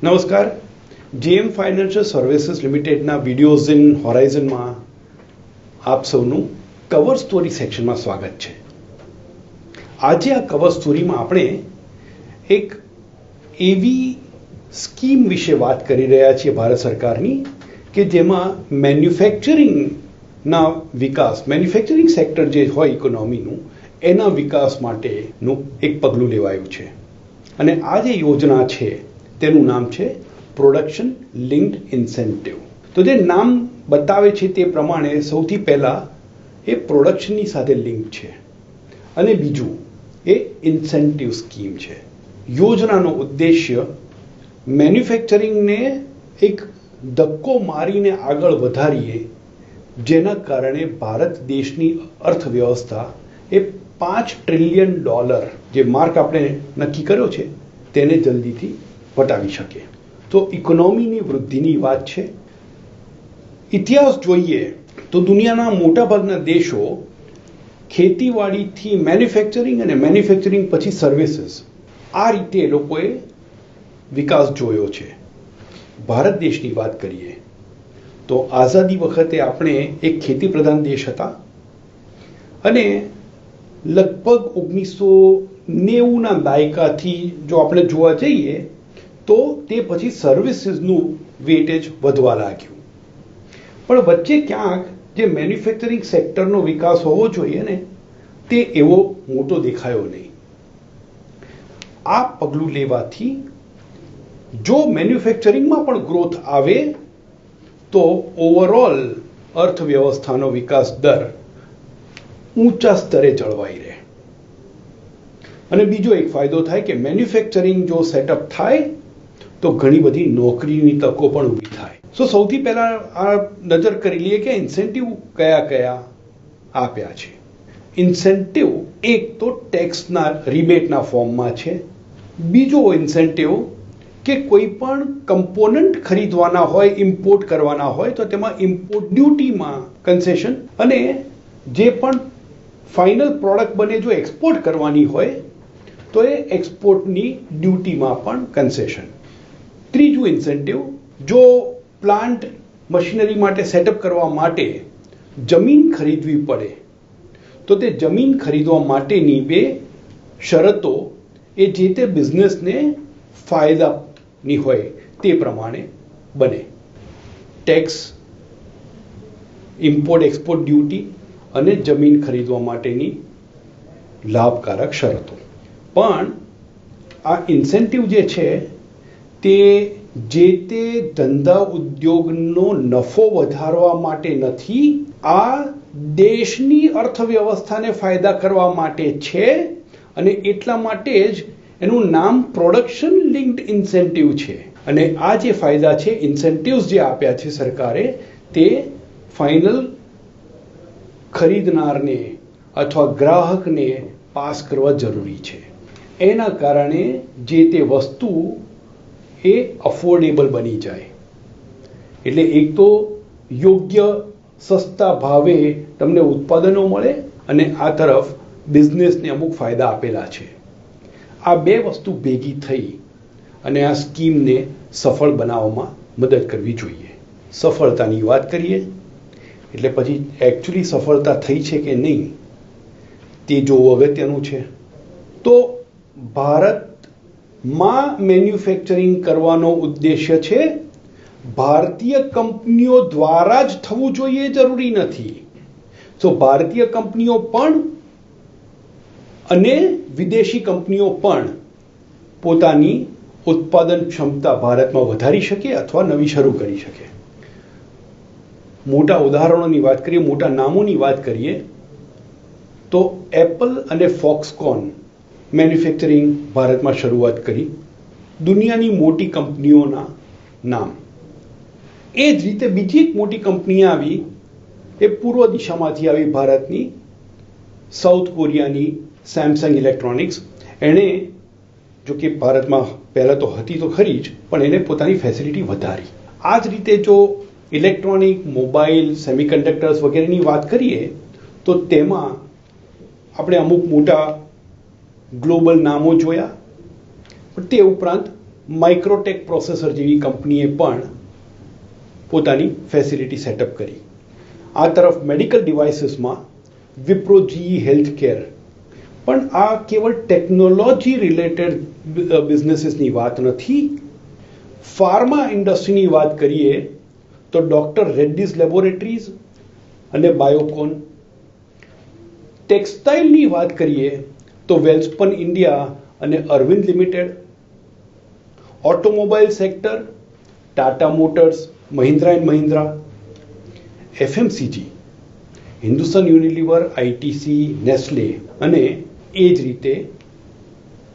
નમસ્કાર. JM financial services લિમિટેડના videos in હોરાઇઝનમાં આપ સૌનું કવર સ્ટોરી સેક્શનમાં સ્વાગત છે. આજે આ કવર સ્ટોરીમાં આપણે એક એવી સ્કીમ વિશે વાત કરી રહ્યા છીએ ભારત સરકારની કે જેમાં મેન્યુફેક્ચરિંગના વિકાસ, મેન્યુફેક્ચરિંગ સેક્ટર જે હોય ઇકોનોમીનું, એના વિકાસ માટેનું એક પગલું લેવાયું છે. અને આ જે યોજના છે તેનું નામ છે પ્રોડક્શન લિંક્ડ ઇન્સેન્ટિવ. તો જે નામ બતાવે છે તે પ્રમાણે સૌથી પહેલાં એ પ્રોડક્શનની સાથે લિંક છે અને બીજું એ ઇન્સેન્ટિવ સ્કીમ છે. યોજનાનો ઉદ્દેશ્ય મેન્યુફેક્ચરિંગને એક ધક્કો મારીને આગળ વધારીએ, જેના કારણે ભારત દેશની અર્થવ્યવસ્થા એ $5 ટ્રિલિયન જે માર્ક આપણે નક્કી કર્યો છે તેને જલ્દીથી વટાવી શકે. તો ઇકોનોમીની વૃદ્ધિની વાત છે. ઇતિહાસ જોઈએ તો દુનિયાના મોટાભાગના દેશો ખેતીવાડીથી મેન્યુફેક્ચરિંગ અને મેન્યુફેક્ચરિંગ પછી સર્વિસીસ, આ રીતે એ લોકોએ વિકાસ જોયો છે. ભારત દેશની વાત કરીએ તો આઝાદી વખતે આપણે એક ખેતી પ્રધાન દેશ હતા અને લગભગ 1990ના દાયકાથી જો આપણે જોવા જઈએ તો તે પછી સર્વિસીસનું વેટેજ વધવા લાગ્યું. પણ વચ્ચે ક્યાંક જે મેન્યુફેક્ચરિંગ સેક્ટરનો વિકાસ હોવો જોઈએ ને, તે એવો મોટો દેખાયો નહીં. આ પગલું લેવાથી જો મેન્યુફેક્ચરિંગમાં પણ ગ્રોથ આવે તો ઓવરઓલ અર્થવ્યવસ્થાનો વિકાસ દર ઊંચા સ્તરે જળવાઈ રહે. અને બીજો એક ફાયદો થાય કે મેન્યુફેક્ચરિંગ જો સેટઅપ થાય તો ઘણી બધી નોકરીની તકો પણ ઊભી થાય. સૌથી પહેલા આ નજર કરી લઈએ કે ઇન્સેન્ટિવ કયા કયા આપ્યા છે. ઇન્સેન્ટિવ એક તો ટેક્સના રિબેટના ફોર્મમાં છે. બીજો ઇન્સેન્ટિવ કે કોઈ પણ કમ્પોનન્ટ ખરીદવાના હોય, ઇમ્પોર્ટ કરવાના હોય તો તેમાં ઇમ્પોર્ટ ડ્યુટીમાં કન્સેશન, અને જે પણ ફાઇનલ પ્રોડક્ટ બને જો એક્સપોર્ટ કરવાની હોય તો એ એક્સપોર્ટની ડ્યુટીમાં પણ કન્સેશન. ત્રીજું ઇન્સેન્ટિવ, જો પ્લાન્ટ મશીનરી માટે સેટઅપ કરવા માટે જમીન ખરીદવી પડે તો તે જમીન ખરીદવા માટેની બે શરતો એ જે તે બિઝનેસને ફાયદાની હોય તે પ્રમાણે બને. ટેક્સ, ઇમ્પોર્ટ એક્સપોર્ટ ડ્યુટી અને જમીન ખરીદવા માટેની લાભકારક શરતો. પણ આ ઇન્સેન્ટિવ જે છે તે જે તે ધંધા ઉદ્યોગનો નફો વધારવા માટે નથી, આ દેશની અર્થવ્યવસ્થાને ફાયદા કરવા માટે છે. અને એટલા માટે જ એનું નામ પ્રોડક્શન લિંક્ડ ઇન્સેન્ટિવ છે. અને આ જે ફાયદા છે, ઇન્સેન્ટિવ્સ જે આપ્યા છે સરકારે, તે ફાઇનલ ખરીદનારને અથવા ગ્રાહકને પાસ કરવા જરૂરી છે. એના કારણે જે તે વસ્તુ એ અફોર્ડેબલ બની જાય. એટલે એક તો યોગ્ય સસ્તા ભાવે તમને ઉત્પાદનો મળે અને આ તરફ બિઝનેસને અમુક ફાયદા આપેલા છે. આ બે વસ્તુ ભેગી થઈ અને આ સ્કીમને સફળ બનાવવામાં મદદ કરવી જોઈએ. સફળતાની વાત કરીએ એટલે પછી એકચ્યુઅલી સફળતા થઈ છે કે નહીં તે જોવું અગત્યનું છે. તો ભારતમાં મેન્યુફેક્ચરિંગ કરવાનો ઉદ્દેશ્ય છે. ભારતીય કંપનીઓ દ્વારા જ થવું જોઈએ જરૂરી નથી. ભારતીય કંપનીઓ પણ અને વિદેશી કંપનીઓ પણ પોતાની ઉત્પાદન ક્ષમતા ભારતમાં વધારી શકે અથવા નવી શરૂ કરી શકે. મોટા ઉદાહરણોની વાત કરીએ, મોટા નામોની વાત કરીએ તો એપલ અને ફોક્સકોન મેન્યુફેક્ચરિંગ ભારતમાં શરૂઆત કરી. દુનિયાની મોટી કંપનીઓના નામ. એ જ રીતે બીજી એક મોટી કંપની આવી, એ પૂર્વ દિશામાંથી આવી ભારતની, સાઉથ કોરિયાની સેમસંગ ઇલેક્ટ્રોનિક્સ. એણે જો કે ભારતમાં પહેલાં તો હતી તો ખરી જ, પણ એને પોતાની ફેસિલિટી વધારી. આ જ રીતે જો ઇલેક્ટ્રોનિક, મોબાઈલ, સેમિકન્ડક્ટર્સ વગેરેની વાત કરીએ તો તેમાં આપણે અમુક મોટા ગ્લોબલ નામો જોયા. પણ તે ઉપરાંત માઇક્રોટેક પ્રોસેસર જેવી કંપનીએ પણ પોતાની ફેસિલિટી સેટઅપ કરી. આ તરફ મેડિકલ ડિવાઇસીસમાં વિપ્રો જીઈ હેલ્થ કેર. પણ આ કેવળ ટેકનોલોજી રિલેટેડ બિઝનેસીસની વાત નથી. ફાર્મા ઇન્ડસ્ટ્રીની વાત કરીએ તો ડોક્ટર રેડ્ડીઝ લેબોરેટરીઝ અને બાયોકોન. ટેક્સટાઇલની વાત કરીએ તો વેલ્સપન ઇન્ડિયા અને Arvind limited. Automobile sector Tata Motors, Mahindra and Mahindra. FMCG Hindustan Unilever, ITC, Nestle અને એ જ રીતે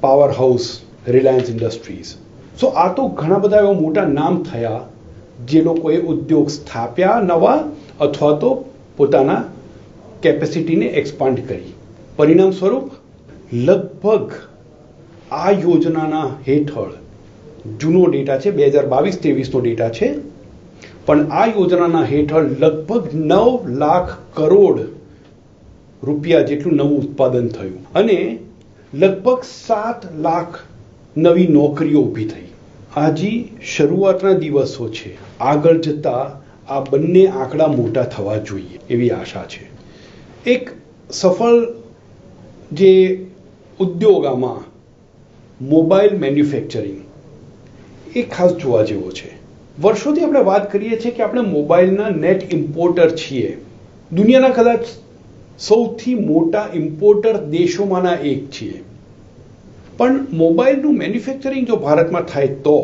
power house Reliance Industries. So આ તો ઘણા બધા એવા મોટા નામ થયા જે લોકોએ ઉદ્યોગ સ્થાપ્યા નવા અથવા તો પોતાના કેપેસિટીને એક્સપાન્ડ કરી. પરિણામ સ્વરૂપ લગભગ આ યોજનાના હેઠળ જૂનો ડેટા છે 2022-23નો ડેટા છે, પણ આ યોજનાના હેઠળ લગભગ 9 લાખ કરોડ રૂપિયા જેટલું નવું ઉત્પાદન થયું અને લગભગ 7 લાખ નવી નોકરીઓ ઊભી થઈ. હજી શરૂઆતના દિવસો છે. આગળ જતા આ બંને આંકડા મોટા થવા જોઈએ એવી આશા છે. એક સફળ જે ઉદ્યોગ આમાં મોબાઈલ મેન્યુફેક્ચરિંગ એ ખાસ જોવા જેવો છે. વર્ષોથી આપણે વાત કરીએ છીએ કે આપણે મોબાઈલના નેટ ઇમ્પોર્ટર છીએ. દુનિયાના કદાચ સૌથી મોટા ઇમ્પોર્ટર દેશોમાંના એક છીએ. પણ મોબાઈલનું મેન્યુફેક્ચરિંગ જો ભારતમાં થાય તો,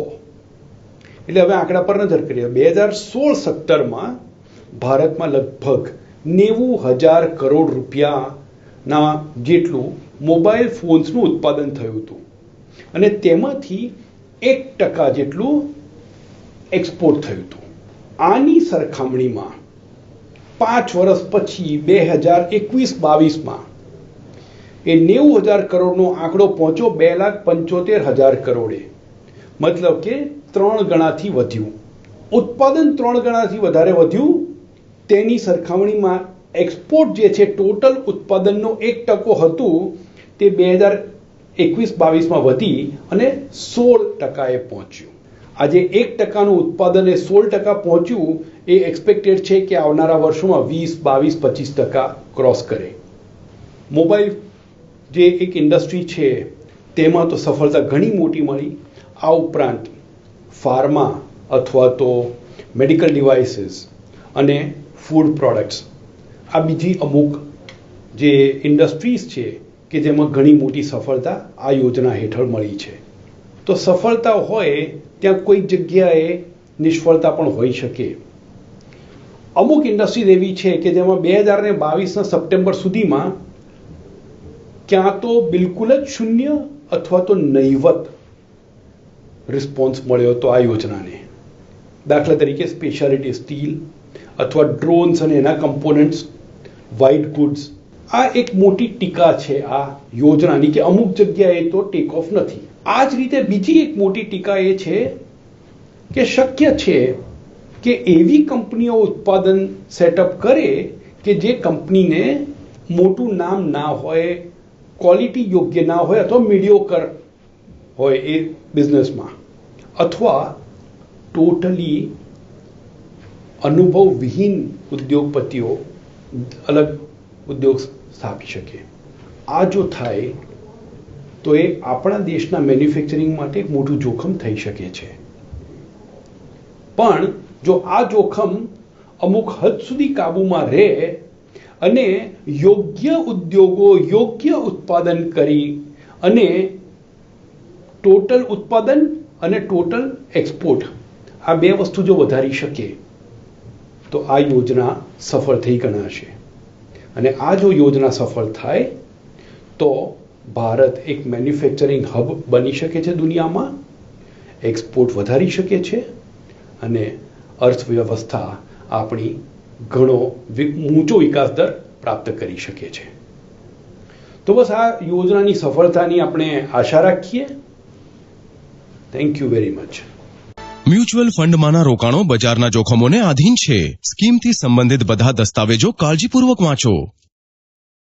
એટલે હવે આંકડા પર નજર કરીએ, 2016-17માં ભારતમાં લગભગ 90,000 કરોડ રૂપિયાના જેટલું મોબાઈલ ફોન્સનું ઉત્પાદન થયું હતું અને તેમાંથી 1% જેટલું એક્સપોર્ટ થયું હતું. આની સરખામણીમાં 5 વર્ષ પછી 2021-22માં એ 90,000 કરોડનો આંકડો પહોંચ્યો 2,75,000 કરોડે. મતલબ કે 3 ગણાથી વધ્યું. ઉત્પાદન 3 ગણાથી વધારે વધ્યું. તેની સરખામણીમાં એક્સપોર્ટ જે છે ટોટલ ઉત્પાદનનો 1% હતું તે 2021-22માં વધી અને 16%એ પહોંચ્યું. આજે 1%નું ઉત્પાદન એ 16% પહોંચ્યું એ એક્સપેક્ટેડ છે કે આવનારા વર્ષોમાં 20-22-25% ક્રોસ કરે. મોબાઈલ જે એક ઇન્ડસ્ટ્રી છે તેમાં તો સફળતા ઘણી મોટી મળી. આ ઉપરાંત ફાર્મા અથવા તો મેડિકલ ડિવાઇસીસ અને ફૂડ પ્રોડક્ટ્સ આ બીજી અમુક જે ઇન્ડસ્ટ્રીઝ છે કે જેમાં ઘણી મોટી સફળતા આ યોજના હેઠળ મળી છે. તો સફળતા હોય ત્યાં કોઈક જગ્યાએ નિષ્ફળતા પણ હોઈ શકે. અમુક ઇન્ડસ્ટ્રીઝ એવી છે કે જેમાં 2022ના સપ્ટેમ્બર સુધીમાં ક્યાં તો બિલકુલ જ શૂન્ય અથવા તો નહીવત રિસ્પોન્સ મળ્યો હતો આ યોજનાને. દાખલા તરીકે સ્પેશિયાલિટી સ્ટીલ અથવા ડ્રોન્સ અને એના કમ્પોનન્ટ્સ, વ્હાઇટ ગુડ્સ. આ એક મોટી ટીકા છે આ યોજનાની કે અમુક જગ્યાએ તો ટેક ઓફ નથી. આ જ રીતે બીજી એક મોટી ટીકા એ છે કે શક્ય છે કે એવી કંપનીઓ ઉત્પાદન સેટઅપ કરે કે જે કંપનીને મોટું નામ ના હોય, ક્વોલિટી યોગ્ય ના હોય અથવા મીડિયોકર હોય એ બિઝનેસમાં, અથવા ટોટલી અનુભવવિહીન ઉદ્યોગપતિઓ અલગ ઉદ્યોગ સ્થાપી શકે. આ જો થાય તો એ આપણા દેશના મેન્યુફેક્ચરિંગ માટે એક મોટું જોખમ થઈ શકે છે. પણ જો આ જોખમ અમુક હદ સુધી કાબૂમાં રહે અને યોગ્ય ઉદ્યોગો યોગ્ય ઉત્પાદન કરી અને ટોટલ ઉત્પાદન અને ટોટલ એક્સપોર્ટ આ બે વસ્તુ જો વધારી શકે તો આ યોજના સફળ થઈ ગણાશે. અને આ જો યોજના સફળ થાય તો ભારત એક મેન્યુફેક્ચરિંગ હબ બની શકે છે દુનિયામાં, એક્સપોર્ટ વધારી શકે છે અને અર્થવ્યવસ્થા આપણી ઘણો ઊંચો વિકાસ દર પ્રાપ્ત કરી શકે છે. તો બસ આ યોજનાની સફળતાની આપણે આશા રાખીએ. Thank you very much. Mutual ફંડમાંના રોકાણો બજારના જોખમોને આધીન છે. સ્કીમથી સંબંધિત બધા દસ્તાવેજો કાળજીપૂર્વક વાંચો.